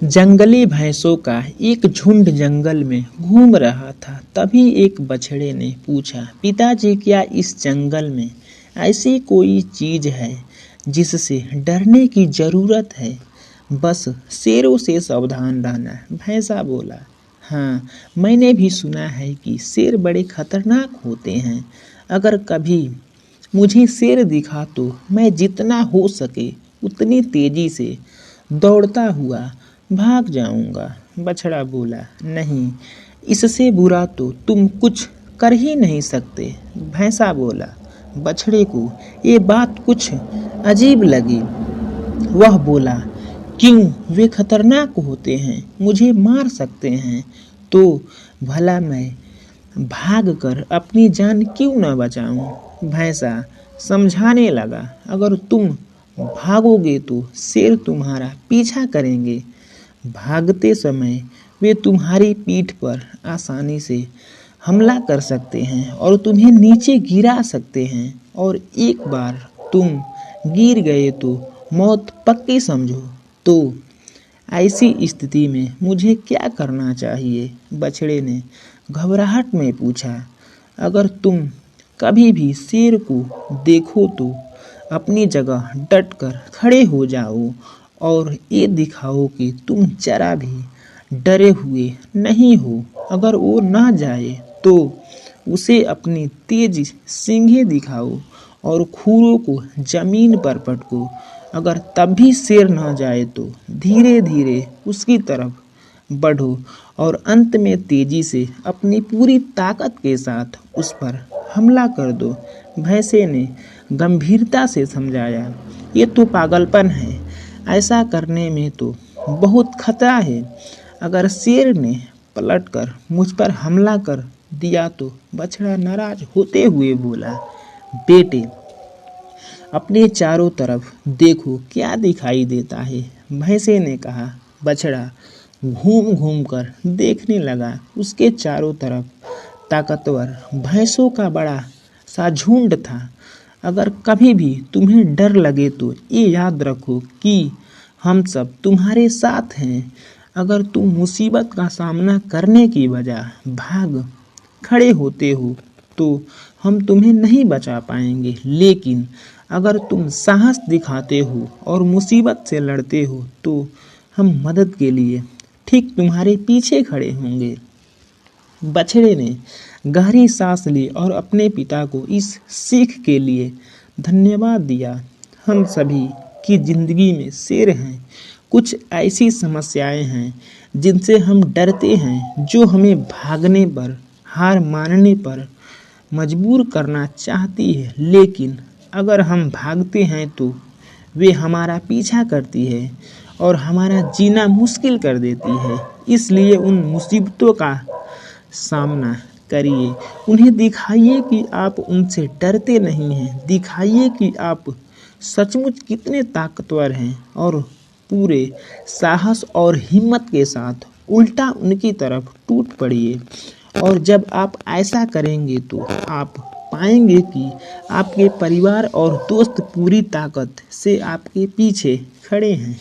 जंगली भैंसों का एक झुंड जंगल में घूम रहा था। तभी एक बछड़े ने पूछा, पिताजी, क्या इस जंगल में ऐसी कोई चीज है जिससे डरने की जरूरत है? बस शेरों से सावधान रहना, भैंसा बोला। हाँ, मैंने भी सुना है कि शेर बड़े खतरनाक होते हैं। अगर कभी मुझे शेर दिखा तो मैं जितना हो सके उतनी तेजी से दौड़ता हुआ भाग जाऊंगा। बछड़ा बोला, नहीं, इससे बुरा तो तुम कुछ कर ही नहीं सकते। भैंसा बोला। बछड़े को ये बात कुछ अजीब लगी। वह बोला, क्यों? वे खतरनाक होते हैं, मुझे मार सकते हैं, तो भला मैं भागकर अपनी जान क्यों न बचाऊं? भैंसा समझाने लगा, अगर तुम भागोगे तो शेर तुम्हारा पीछा करेंगे। भागते समय वे तुम्हारी पीठ पर आसानी से हमला कर सकते हैं और तुम्हें नीचे गिरा सकते हैं, और एक बार तुम गिर गए तो मौत पक्की समझो। तो ऐसी स्थिति में मुझे क्या करना चाहिए? बछड़े ने घबराहट में पूछा। अगर तुम कभी भी शेर को देखो तो अपनी जगह डटकर खड़े हो जाओ और ये दिखाओ कि तुम जरा भी डरे हुए नहीं हो। अगर वो ना जाए तो उसे अपनी तेज सींगें दिखाओ और खुरों को जमीन पर पटको। अगर तब भी शेर ना जाए तो धीरे धीरे उसकी तरफ बढ़ो और अंत में तेजी से अपनी पूरी ताकत के साथ उस पर हमला कर दो। भैंसे ने गंभीरता से समझाया, ये तो पागलपन है, ऐसा करने में तो बहुत खतरा है। अगर शेर ने पलटकर मुझ पर हमला कर दिया तो? बछड़ा नाराज होते हुए बोला, बेटे, अपने चारों तरफ देखो, क्या दिखाई देता है? भैंसे ने कहा। बछड़ा घूम घूम कर देखने लगा। उसके चारों तरफ ताकतवर भैंसों का बड़ा सा झुंड था। अगर कभी भी तुम्हें डर लगे तो ये याद रखो कि हम सब तुम्हारे साथ हैं। अगर तुम मुसीबत का सामना करने की बजाय भाग खड़े होते हो तो हम तुम्हें नहीं बचा पाएंगे, लेकिन अगर तुम साहस दिखाते हो और मुसीबत से लड़ते हो तो हम मदद के लिए ठीक तुम्हारे पीछे खड़े होंगे। बछड़े ने गहरी सांस ली और अपने पिता को इस सीख के लिए धन्यवाद दिया। हम सभी की जिंदगी में शेर हैं। कुछ ऐसी समस्याएं हैं जिनसे हम डरते हैं, जो हमें भागने पर, हार मानने पर मजबूर करना चाहती है, लेकिन अगर हम भागते हैं तो वे हमारा पीछा करती है और हमारा जीना मुश्किल कर देती है। इसलिए उन मुसीबतों का सामना करिए। उन्हें दिखाइए कि आप उनसे डरते नहीं हैं। दिखाइए कि आप सचमुच कितने ताकतवर हैं और पूरे साहस और हिम्मत के साथ उल्टा उनकी तरफ टूट पड़िए। और जब आप ऐसा करेंगे तो आप पाएंगे कि आपके परिवार और दोस्त पूरी ताकत से आपके पीछे खड़े हैं।